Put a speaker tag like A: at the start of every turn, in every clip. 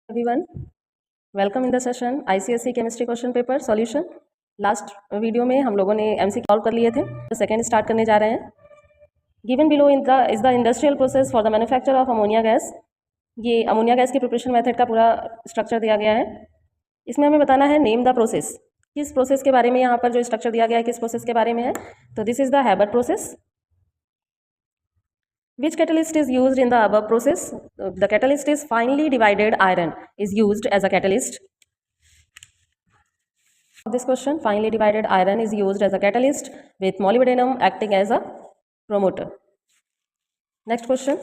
A: Everyone, welcome in the session ICSE chemistry question paper solution. Last video में हम लोगों ने एमसीक्यू सॉल्व कर लिए थे, तो सेकेंड स्टार्ट करने जा रहे हैं। Given below in the is the industrial process for the manufacture of ammonia gas. ये अमोनिया गैस के प्रिपरेशन मेथड का पूरा स्ट्रक्चर दिया गया है। इसमें हमें बताना है नेम द प्रोसेस, किस प्रोसेस के बारे में यहाँ पर जो स्ट्रक्चर दिया गया है किस प्रोसेस के बारे में है। तो this is the Haber process. Which catalyst is used in the above process? The catalyst is finely divided iron is used as a catalyst. This question, finely divided iron is used as a catalyst with molybdenum acting as a promoter. Next question.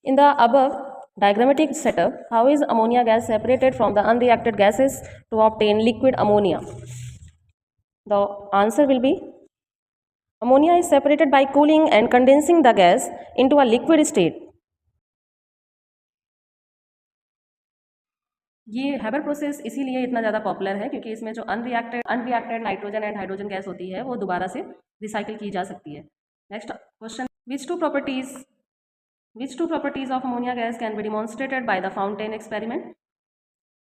A: In the above diagrammatic setup, how is ammonia gas separated from the unreacted gases to obtain liquid ammonia? The answer will be ammonia is separated by cooling and condensing the gas into a liquid state. ये Haber process इसीलिए इतना ज़्यादा popular है क्योंकि इसमें जो unreacted nitrogen and hydrogen gas होती है वो दोबारा से रिसाइकिल की जा सकती है। Next question, which two properties of ammonia gas can be demonstrated by the fountain experiment?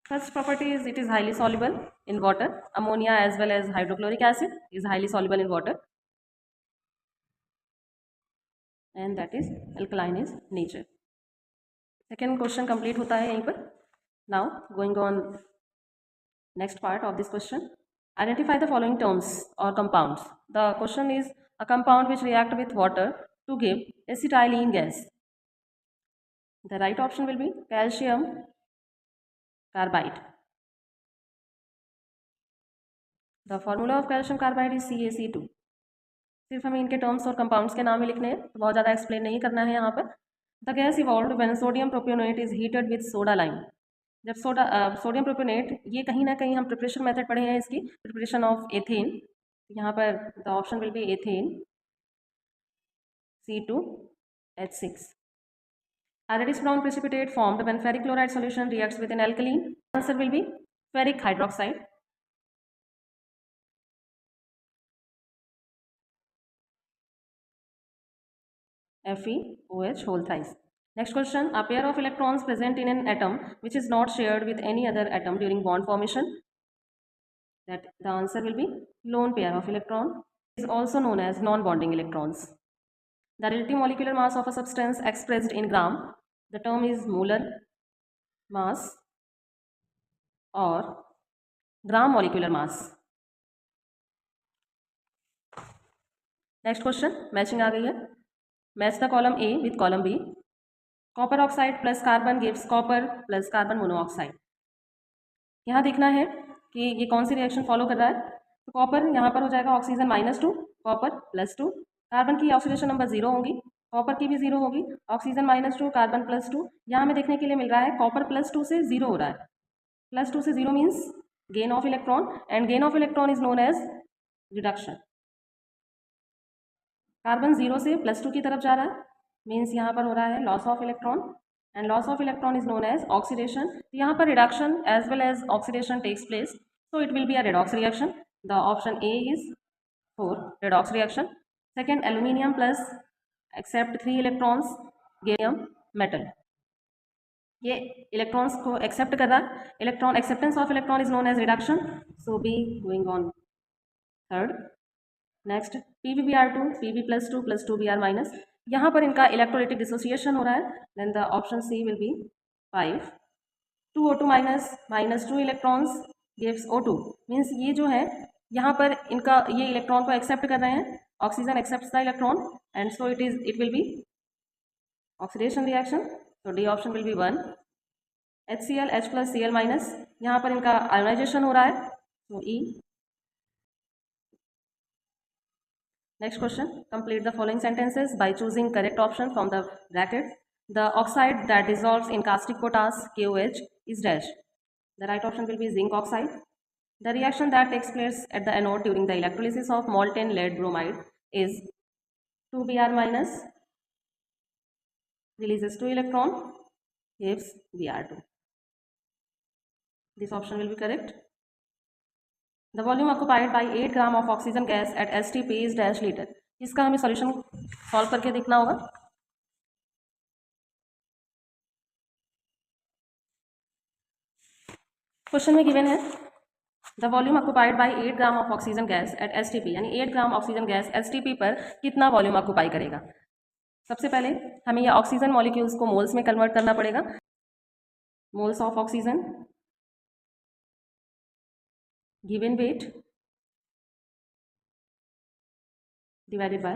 A: First property is it is highly soluble in water. Ammonia as well as hydrochloric acid is highly soluble in water, and that is alkaline is nature. Second question complete होता है यहीं पर. Now going on next part of this question. Identify the following terms or compounds. The question is a compound which react with water to give acetylene gas. The right option will be calcium carbide. The formula of calcium carbide is CaC2. सिर्फ हमें इनके terms और compounds के नाम ही लिखने हैं, तो बहुत ज़्यादा एक्सप्लेन नहीं करना है यहाँ पर. The gas evolved when sodium propionate is heated with soda lime. जब सोडियम प्रोपियोनेट, ये कहीं ना कहीं हम प्रिपरेशन मेथड पढ़े हैं इसकी, प्रिपरेशन ऑफ एथेन. यहाँ पर the option will B ethane C2H6. A reddish brown precipitate formed when ferric chloride solution reacts with an alkaline. Answer will be ferric hydroxide. FeOH whole thrice. Next question, a pair of electrons present in an atom which is not shared with any other atom during bond formation. That the answer will be lone pair of electron. Is also known as non-bonding electrons. The relative molecular mass of a substance expressed in gram. The term is molar mass or gram molecular mass. Next question, matching आ गई है. Match the column A with column B. Copper oxide plus carbon gives copper plus carbon monoxide. यहाँ देखना है कि ये कौन सी reaction follow कर रहा है. तो कॉपर यहाँ पर हो जाएगा ऑक्सीजन -2, कॉपर +2. कार्बन की ऑक्सीडेशन नंबर 0 होगी, कॉपर की भी 0 होगी. Oxygen -2, carbon +2. यहाँ हमें देखने के लिए मिल रहा है कॉपर +2 से 0 हो रहा है. +2 से 0 means gain of electron, and gain of electron is known as reduction. Carbon 0 से +2 की तरफ जा रहा है, मीन्स यहाँ पर हो रहा है loss of electron, and loss of electron is known as oxidation. तो यहाँ पर reduction as well as oxidation takes place, so it will be a redox reaction. The option A is for redox reaction. Second, aluminium plus accept 3 electrons, gallium metal. ये electrons को accept कर रहा है. Electron acceptance of electron is known as reduction. So be going on third. Next, PbBr2, Pb+2 + 2Br-. यहाँ पर इनका electrolytic dissociation हो रहा है. Then the option C will be 5. 2O2- -2 electrons gives O2. Means ये जो है यहाँ पर इनका ये इलेक्ट्रॉन को एक्सेप्ट कर रहे हैं. Oxygen accepts the electron and so it will be oxidation reaction. तो D option will be 1. HCl H + Cl-, यहाँ पर इनका आयोनाइजेशन हो रहा है. तो E. Next question, complete the following sentences by choosing correct option from the bracket. The oxide that dissolves in caustic potash KOH is dash. The right option will be zinc oxide. The reaction that takes place at the anode during the electrolysis of molten lead bromide is 2Br-, releases 2 electron, gives Br2. This option will be correct. The volume occupied by 8 gram of oxygen gas at STP is dash liter. इसका हमें solution solve करके देखना होगा. Question में given है the volume occupied by 8 gram of oxygen gas at STP, यानी 8 gram oxygen gas STP पर कितना वॉल्यूम ऑक्यूपाई करेगा। सबसे पहले हमें ये ऑक्सीजन मॉलिक्यूल्स को मोल्स में कन्वर्ट करना पड़ेगा। Moles of oxygen given weight divided by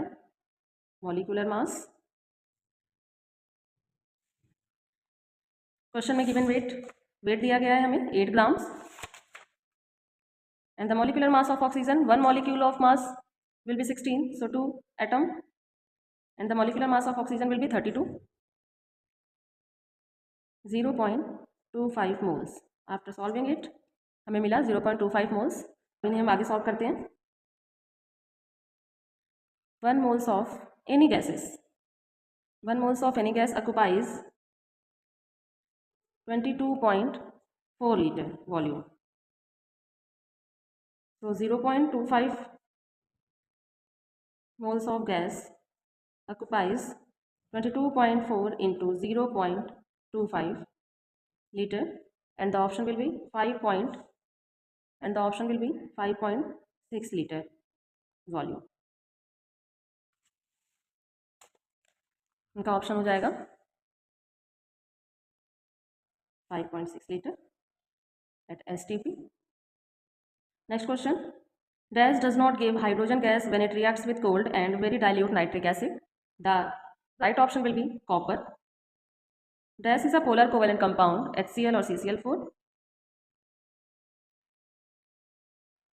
A: molecular mass. Question में गिवन वेट दिया गया है हमें 8 grams and the molecular mass of oxygen, one molecule of mass will be 16, so 2 atom, and the molecular mass of oxygen will be 32, 0.25 moles. After solving it हमें मिला 0.25 moles। इन्हें हम आगे सॉल्व करते हैं। 1 moles of any gases, 1 moles of any gas occupies 22.4 liter volume, so 0.25 moles of gas occupies 22.4 into 0.25 liter, and the option will be 5.6 liter volume। इनका option हो जाएगा 5.6 liter at STP। Next question, dash does not give hydrogen gas when it reacts with cold and very dilute nitric acid. The right option will be copper. Dash is a polar covalent compound, HCl or CCl4.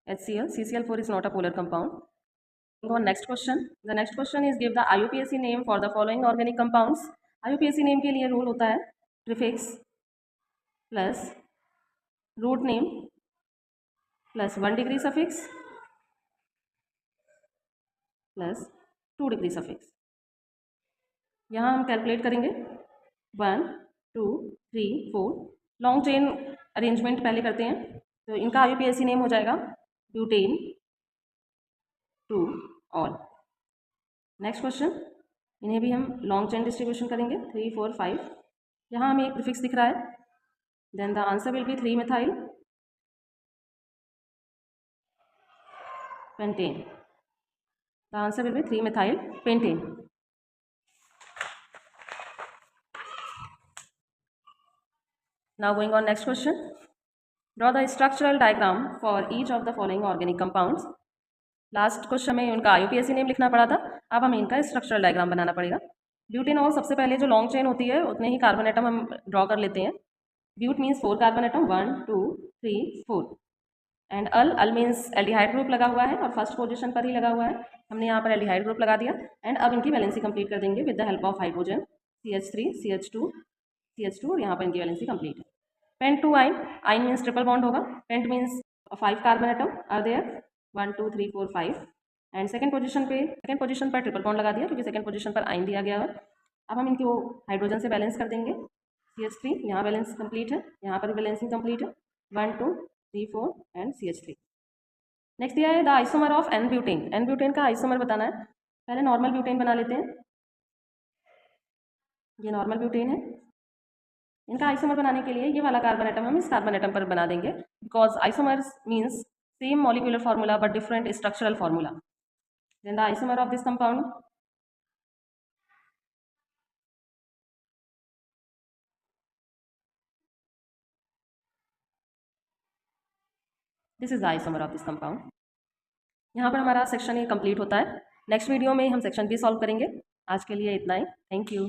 A: HCl, CCl4 is not a polar compound. On next question, the next question is give the IUPAC name for the following organic compounds. IUPAC name के लिए rule होता है prefix plus root name plus 1 degree suffix plus 2 degree suffix। यहाँ हम calculate करेंगे 1 2 3 4 long chain arrangement पहले करते हैं, तो इनका IUPAC नेम हो जाएगा ब्यूटेन 2 ऑल। नेक्स्ट क्वेश्चन, इन्हें भी हम लॉन्ग चेन डिस्ट्रीब्यूशन करेंगे 3 4 5। यहाँ हमें एक प्रीफिक्स दिख रहा है, then the answer will be 3 methyl pentane। The answer will be 3 methyl pentane। Now going on next question, draw the structural diagram for each of the following organic compounds। Last question में उनका IUPAC name लिखना पड़ा था, अब हमें इनका structural diagram बनाना पड़ेगा। Butanol सबसे पहले जो लॉन्ग चेन होती है उतने ही कार्बन एटम हम ड्रॉ कर लेते हैं। But means 4 carbon atom 1 2 3 4, and al means aldehyde group लगा हुआ है और फर्स्ट पोजीशन पर ही लगा हुआ है, हमने यहाँ पर एल्डिहाइड ग्रुप लगा दिया। एंड अब इनकी वैलेंसी कंप्लीट कर देंगे with the help of hydrogen CH3 CH2 CH2, और यहाँ पर इनकी वैलेंसी कंप्लीट है। Pent two yne, yne means triple bond होगा। Pent means 5 carbon atom are there 1 2 3 4 5, and second position पर ट्रिपल बॉन्ड लगा दिया क्योंकि सेकंड पोजीशन पर आइन दिया गया है। अब हम इनको हाइड्रोजन से बैलेंस कर देंगे। CH3 यहाँ बैलेंस कंप्लीट है, यहाँ पर भी बैलेंसिंग कंप्लीट है 1 2 3 4 एंड CH3। नेक्स्ट दिया है the isomer of n butane. N butane का आइसोमर बताना है। पहले नॉर्मल ब्यूटेन बना लेते हैं, ये नॉर्मल ब्यूटेन है। इनका आइसोमर बनाने के लिए ये वाला कार्बन एटम हम इस कार्बन एटम पर बना देंगे, because isomers means same molecular formula but different structural formula. Then the isomer of this compound, this is the isomer of this compound. यहाँ पर हमारा सेक्शन ये कंप्लीट होता है। नेक्स्ट वीडियो में हम सेक्शन बी सॉल्व करेंगे। आज के लिए इतना ही, थैंक यू।